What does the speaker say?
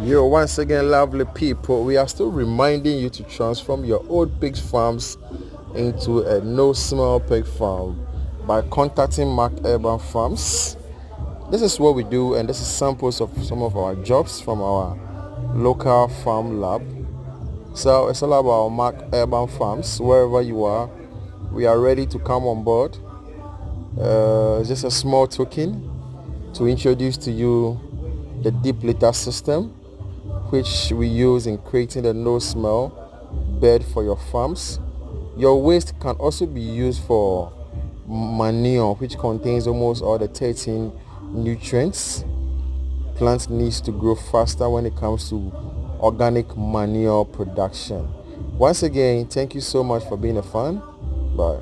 Yo, once again, lovely people, we are still reminding you to transform your old pig farms into a no smell pig farm by contacting Mark Urban Farms. This is what we do, and this is samples of some of our jobs from our local farm lab. So it's all about Mark Urban Farms. Wherever you are, we are ready to come on board. Just a small token to introduce to you the deep litter system, which we use in creating the no smell bed for your farms. Your waste can also be used for manure, which contains almost all the 13 nutrients plant needs to grow faster when it comes to organic manure production. Once again, thank you so much for being a fan. Bye.